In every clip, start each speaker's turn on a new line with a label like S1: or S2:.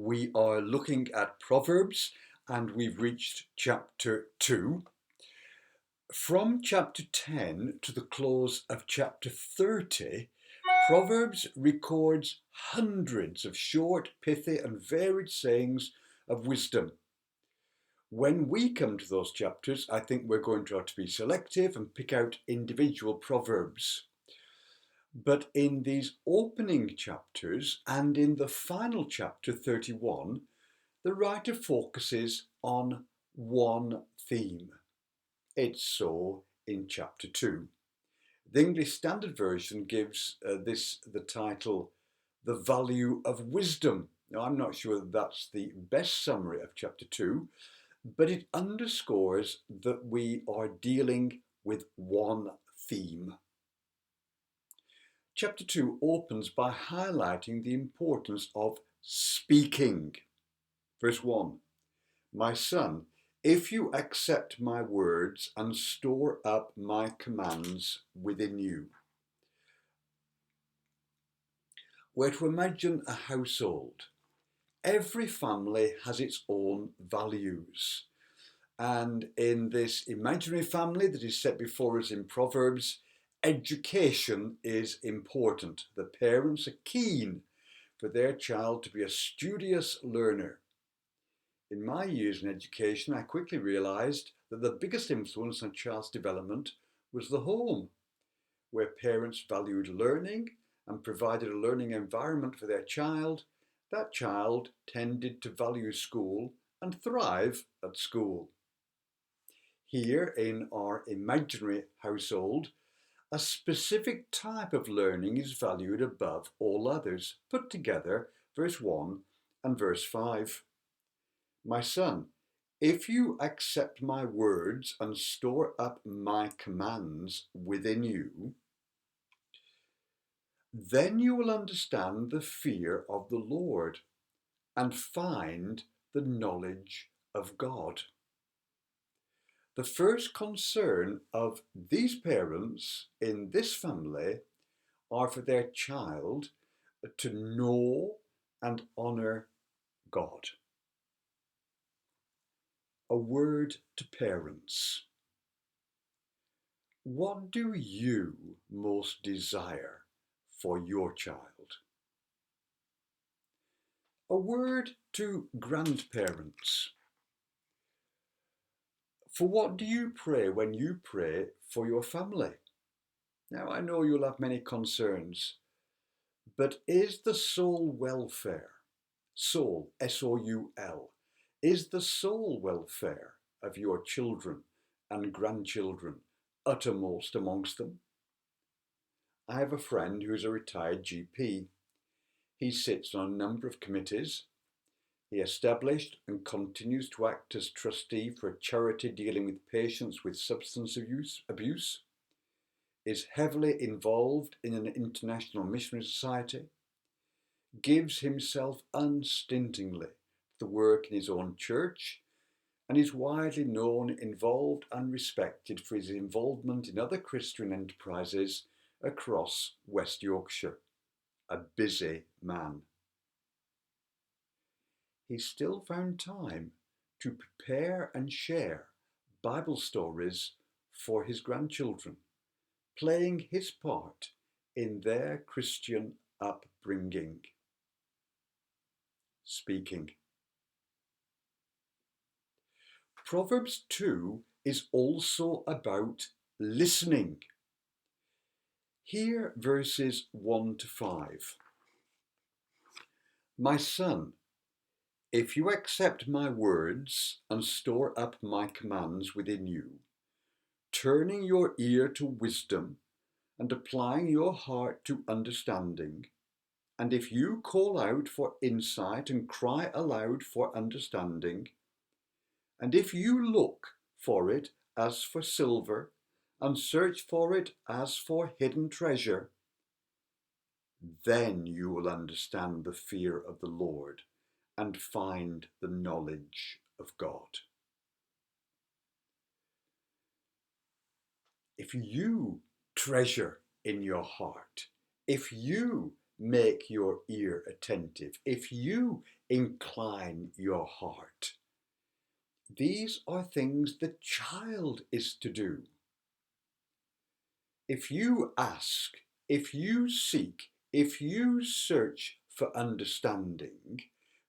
S1: We are looking at Proverbs and we've reached chapter 2. From chapter 10 to the close of chapter 30, Proverbs records hundreds of short, pithy, and varied sayings of wisdom. When we come to those chapters, I think we're going to have to be selective and pick out individual proverbs. But in these opening chapters and in the final chapter 31, the writer focuses on one theme. It's so in chapter 2. The English Standard Version gives this the title, The Value of Wisdom. Now, I'm not sure that's the best summary of chapter 2, but it underscores that we are dealing with one theme. Chapter 2 opens by highlighting the importance of speaking. Verse 1, My son, if you accept my words and store up my commands within you. We're to imagine a household. Every family has its own values. And in this imaginary family that is set before us in Proverbs, education is important. The parents are keen for their child to be a studious learner. In my years in education, I quickly realised that the biggest influence on a child's development was the home, where parents valued learning and provided a learning environment for their child. That child tended to value school and thrive at school. Here in our imaginary household, a specific type of learning is valued above all others. Put together verse 1 and verse 5. My son, if you accept my words and store up my commands within you, then you will understand the fear of the Lord and find the knowledge of God. The first concern of these parents in this family are for their child to know and honour God. A word to parents. What do you most desire for your child? A word to grandparents. For what do you pray when you pray for your family? Now, I know you'll have many concerns, but is the soul welfare, soul, S-O-U-L, is the soul welfare of your children and grandchildren uttermost amongst them? I have a friend who's a retired GP. He sits on a number of committees. He established and continues to act as trustee for a charity dealing with patients with substance abuse, is heavily involved in an international missionary society, gives himself unstintingly to the work in his own church, and is widely known, involved and respected for his involvement in other Christian enterprises across West Yorkshire. A busy man. He still found time to prepare and share Bible stories for his grandchildren, playing his part in their Christian upbringing. Speaking. Proverbs 2 is also about listening. Here verses 1 to 5. My son, if you accept my words and store up my commands within you, turning your ear to wisdom and applying your heart to understanding, and if you call out for insight and cry aloud for understanding, and if you look for it as for silver and search for it as for hidden treasure, then you will understand the fear of the Lord and find the knowledge of God. If you treasure in your heart, if you make your ear attentive, if you incline your heart, these are things the child is to do. If you ask, if you seek, if you search for understanding,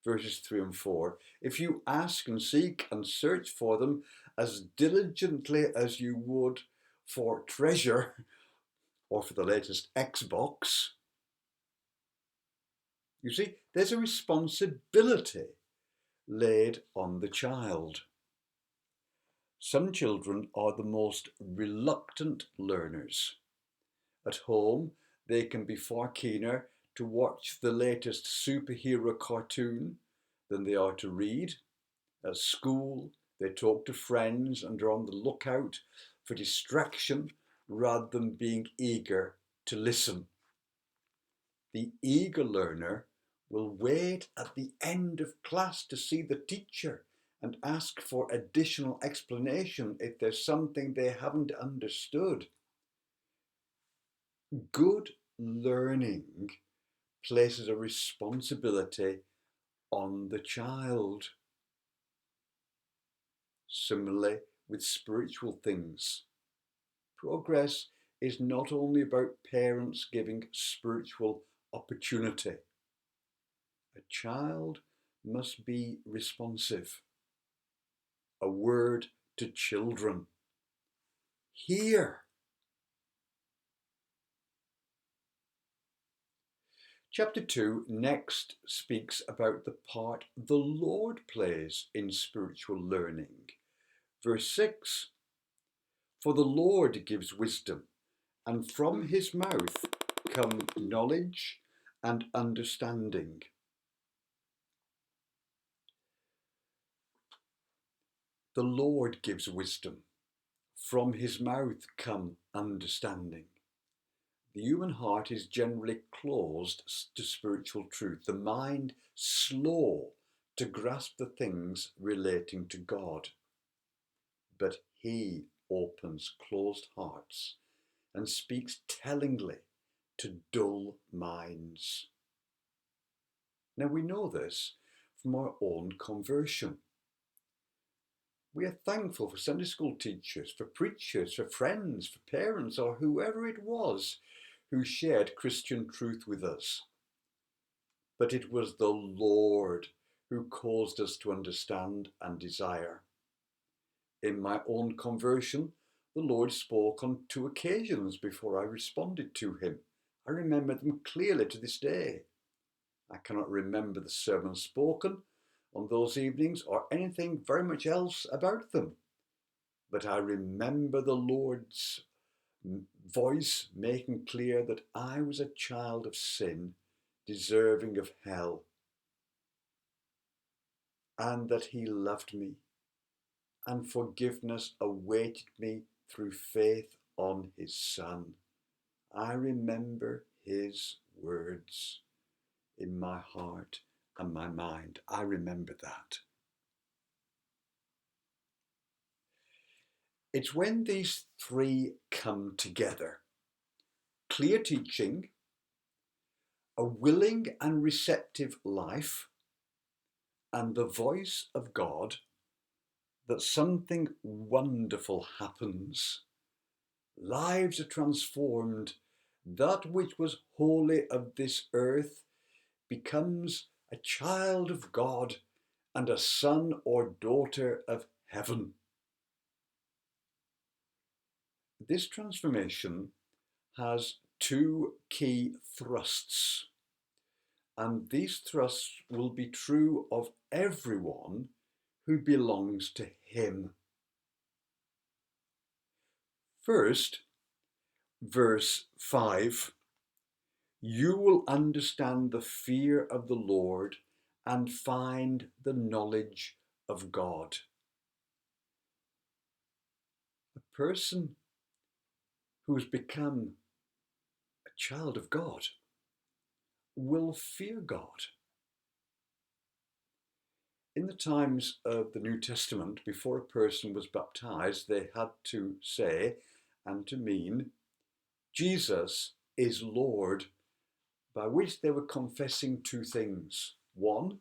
S1: verses 3 and 4, if you ask and seek and search for them as diligently as you would for treasure or for the latest Xbox, you see, there's a responsibility laid on the child. Some children are the most reluctant learners. At home, they can be far keener to watch the latest superhero cartoon than they are to read. At school, they talk to friends and are on the lookout for distraction rather than being eager to listen. The eager learner will wait at the end of class to see the teacher and ask for additional explanation if there's something they haven't understood. Good learning places a responsibility on the child. Similarly, with spiritual things, progress is not only about parents giving spiritual opportunity. A child must be responsive. A word to children: hear. Chapter 2 next speaks about the part the Lord plays in spiritual learning. Verse 6, for the Lord gives wisdom, and from his mouth come knowledge and understanding. The Lord gives wisdom. From his mouth come understanding. The human heart is generally closed to spiritual truth, the mind slow to grasp the things relating to God. But he opens closed hearts and speaks tellingly to dull minds. Now we know this from our own conversion. We are thankful for Sunday school teachers, for preachers, for friends, for parents, or whoever it was who shared Christian truth with us. But it was the Lord who caused us to understand and desire. In my own conversion, the Lord spoke on 2 occasions before I responded to him. I remember them clearly to this day. I cannot remember the sermon spoken on those evenings or anything very much else about them. But I remember the Lord's voice making clear that I was a child of sin, deserving of hell, and that he loved me, and forgiveness awaited me through faith on his Son. I remember his words in my heart and my mind. I remember that. It's when these 3 come together: clear teaching, a willing and receptive life, and the voice of God, that something wonderful happens. Lives are transformed. That which was holy of this earth becomes a child of God and a son or daughter of heaven. This transformation has 2 key thrusts, and these thrusts will be true of everyone who belongs to him. First, verse 5, you will understand the fear of the Lord and find the knowledge of God. A person who's become a child of God will fear God. In the times of the New Testament, before a person was baptized, they had to say and to mean, Jesus is Lord, by which they were confessing two things. One,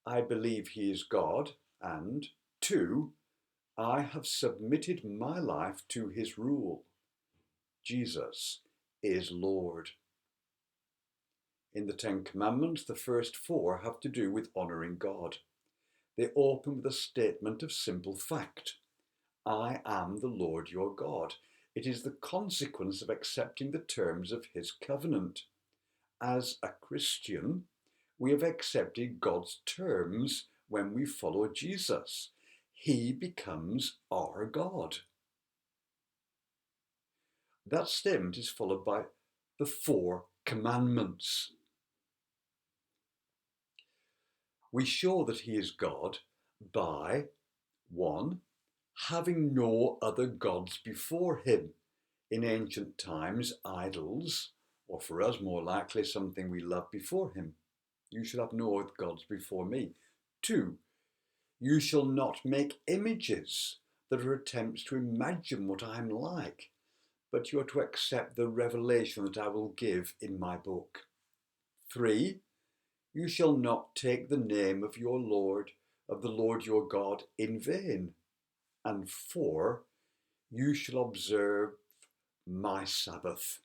S1: I believe he is God, and two, I have submitted my life to his rule. Jesus is Lord. In the Ten Commandments, the first four have to do with honouring God. They open with a statement of simple fact. I am the Lord your God. It is the consequence of accepting the terms of his covenant. As a Christian, we have accepted God's terms when we follow Jesus. He becomes our God. That statement is followed by the four commandments. We show that he is God by 1. Having no other gods before him. In ancient times, idols, or for us more likely something we love before him. You shall have no other gods before me. 2. You shall not make images that are attempts to imagine what I am like, but you are to accept the revelation that I will give in my book. 3. You shall not take the name of your Lord, of the Lord your God, in vain. And 4. You shall observe my Sabbath.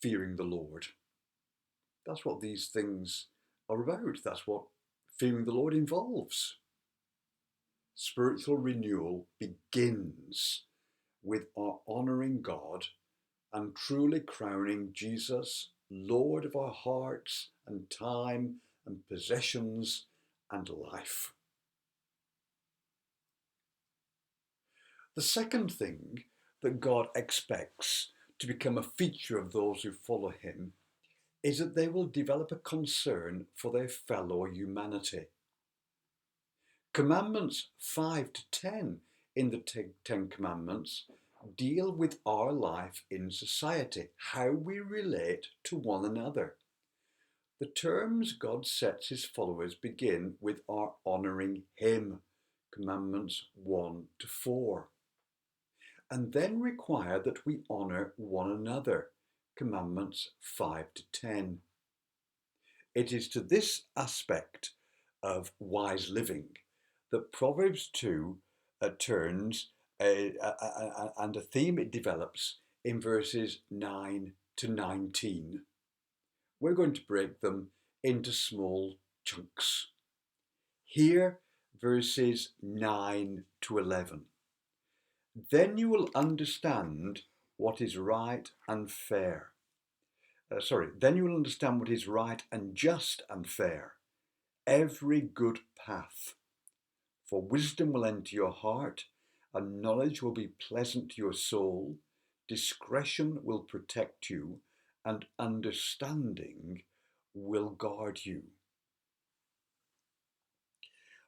S1: Fearing the Lord. That's what these things are about. That's what fearing the Lord involves. Spiritual renewal begins with our honouring God and truly crowning Jesus Lord of our hearts and time and possessions and life. The second thing that God expects to become a feature of those who follow him is that they will develop a concern for their fellow humanity. Commandments 5 to 10 in the Ten Commandments deal with our life in society, how we relate to one another. The terms God sets his followers begin with our honouring him, Commandments 1 to 4, and then require that we honour one another, Commandments 5 to 10. It is to this aspect of wise living that Proverbs 2 turns and a theme it develops in verses 9 to 19. We're going to break them into small chunks. Here, verses 9 to 11. Then you will understand what is right and fair. Then you will understand what is right and just and fair, every good path. For wisdom will enter your heart, and knowledge will be pleasant to your soul. Discretion will protect you, and understanding will guard you.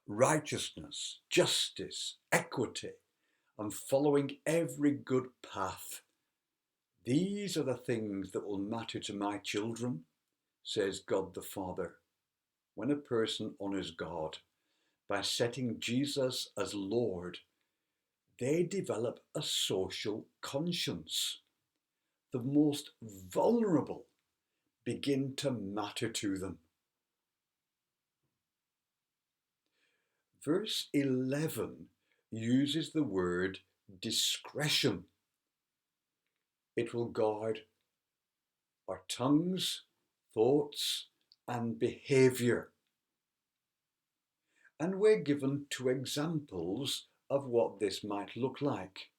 S1: Righteousness, justice, equity, and following every good path. These are the things that will matter to my children, says God the Father. When a person honours God by setting Jesus as Lord, they develop a social conscience. The most vulnerable begin to matter to them. Verse 11 uses the word discretion. It will guard our tongues, thoughts, and behaviour. And we're given two examples of what this might look like.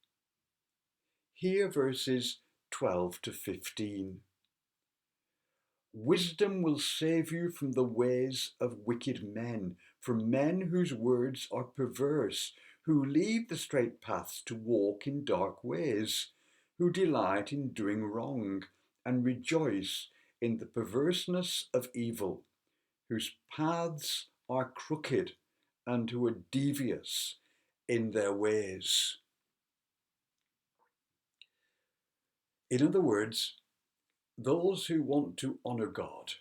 S1: Here, verses 12 to 15. Wisdom will save you from the ways of wicked men, from men whose words are perverse, who leave the straight paths to walk in dark ways, who delight in doing wrong and rejoice in the perverseness of evil, whose paths are crooked and who are devious in their ways. In other words, those who want to honour God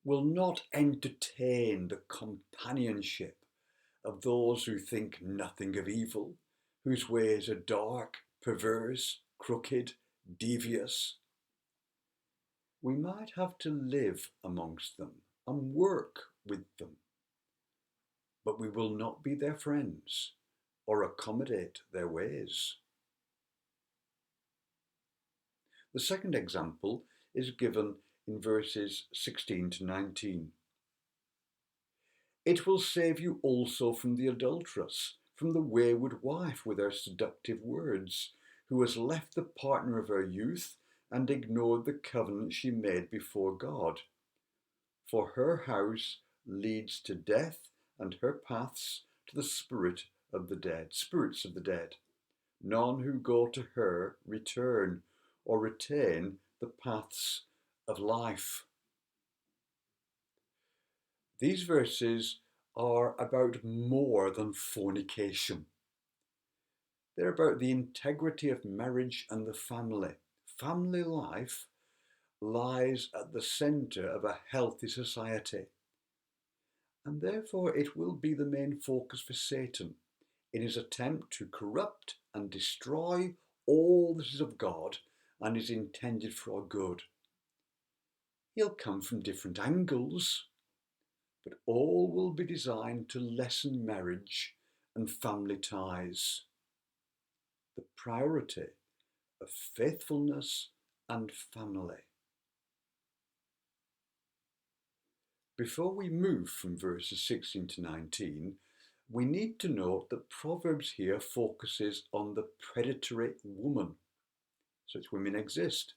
S1: will not entertain the companionship of those who think nothing of evil, whose ways are dark, perverse, crooked, devious. We might have to live amongst them and work with them, but we will not be their friends or accommodate their ways. The second example is given in verses 16 to 19. It will save you also from the adulteress, from the wayward wife with her seductive words, who has left the partner of her youth and ignored the covenant she made before God. For her house leads to death, and her paths to the spirits of the dead. None who go to her return or retain the paths of life. These verses are about more than fornication. They're about the integrity of marriage and the family. Family life lies at the centre of a healthy society, and therefore it will be the main focus for Satan in his attempt to corrupt and destroy all that is of God and is intended for our good. He'll come from different angles, but all will be designed to lessen marriage and family ties. The priority of faithfulness and family. Before we move from verses 16 to 19, we need to note that Proverbs here focuses on the predatory woman. Such women exist,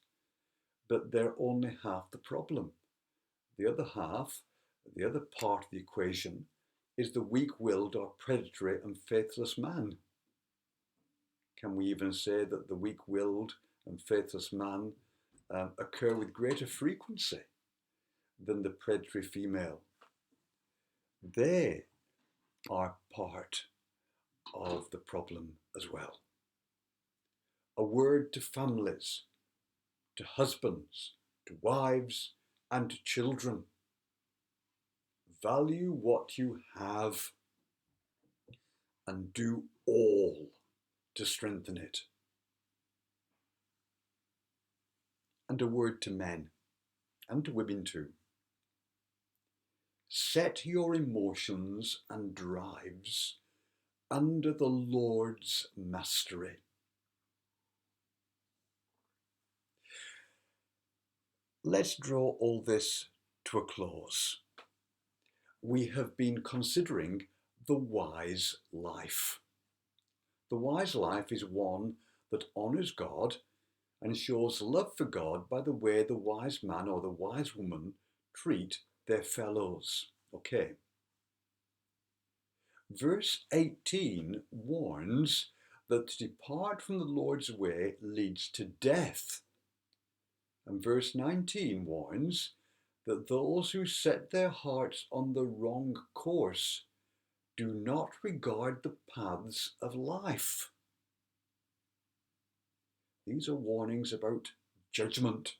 S1: but they're only half the problem. The other half, the other part of the equation, is the weak-willed or predatory and faithless man. Can we even say that the weak-willed and faithless man occur with greater frequency than the predatory female? They are part of the problem as well. A word to families, to husbands, to wives, and to children. Value what you have and do all to strengthen it. And a word to men and to women too. Set your emotions and drives under the Lord's mastery. Let's draw all this to a close. We have been considering the wise life. The wise life is one that honours God and shows love for God by the way the wise man or the wise woman treat their fellows. Okay. Verse 18 warns that to depart from the Lord's way leads to death. And verse 19 warns that those who set their hearts on the wrong course do not regard the paths of life. These are warnings about judgment.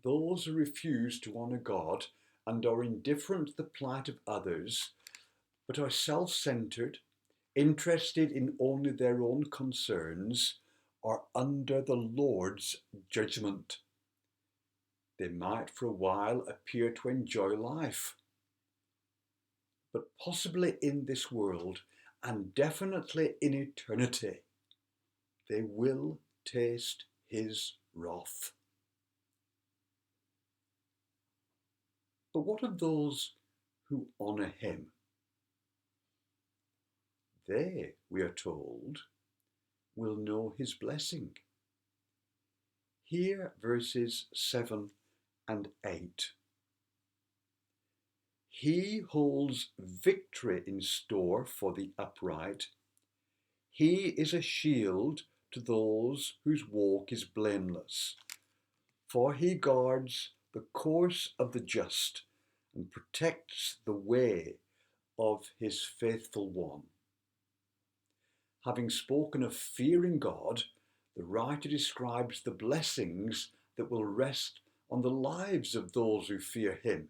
S1: Those who refuse to honour God and are indifferent to the plight of others, but are self-centred, interested in only their own concerns, are under the Lord's judgment. They might for a while appear to enjoy life, but possibly in this world and definitely in eternity, they will taste his wrath. But what of those who honour him? They, we are told, will know his blessing. Here, verses 7 and 8. He holds victory in store for the upright. He is a shield to those whose walk is blameless. For he guards the course of the just and protects the way of his faithful one. Having spoken of fearing God, the writer describes the blessings that will rest on the lives of those who fear him.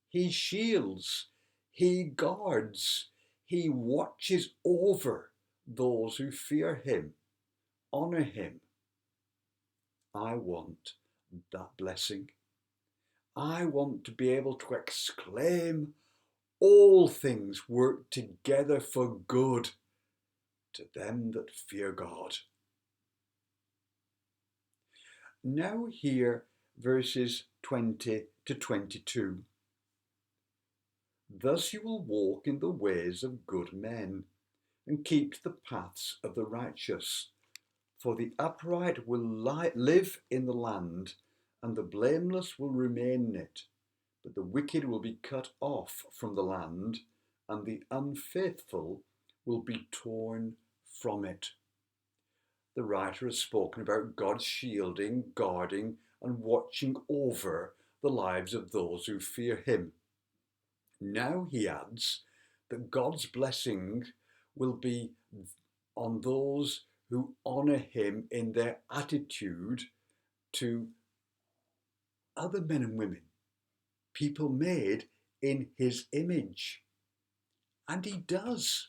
S1: He shields, he guards, he watches over those who fear him, honour him, I want that blessing. I want to be able to exclaim, all things work together for good to them that fear God. Now hear verses 20 to 22. Thus you will walk in the ways of good men, and keep the paths of the righteous. For the upright will live in the land, and the blameless will remain in it. But the wicked will be cut off from the land, and the unfaithful will be torn from it. The writer has spoken about God shielding, guarding, and watching over the lives of those who fear him. Now he adds that God's blessing will be on those who honour him in their attitude to other men and women, people made in his image. And he does.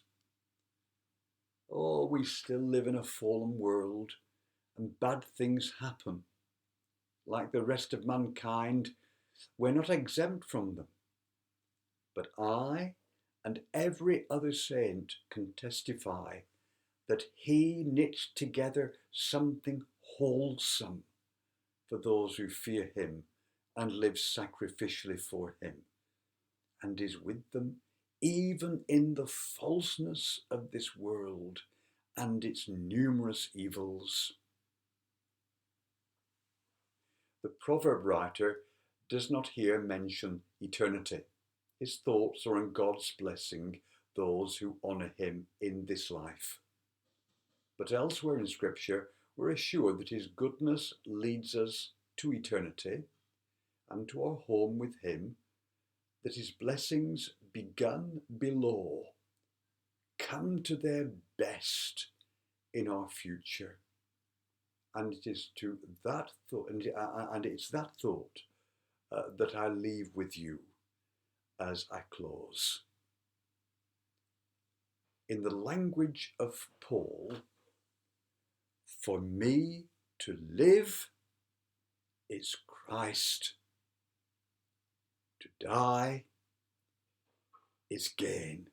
S1: Oh, we still live in a fallen world, and bad things happen. Like the rest of mankind, we're not exempt from them. But I and every other saint can testify that he knits together something wholesome for those who fear him and live sacrificially for him, and is with them even in the falseness of this world and its numerous evils. The proverb writer does not here mention eternity. His thoughts are on God's blessing those who honour him in this life. But elsewhere in Scripture, we're assured that his goodness leads us to eternity and to our home with him, that his blessings begun below come to their best in our future. And it is to that thought, and it's that thought that I leave with you as I close. In the language of Paul, for me to live is Christ, to die is gain.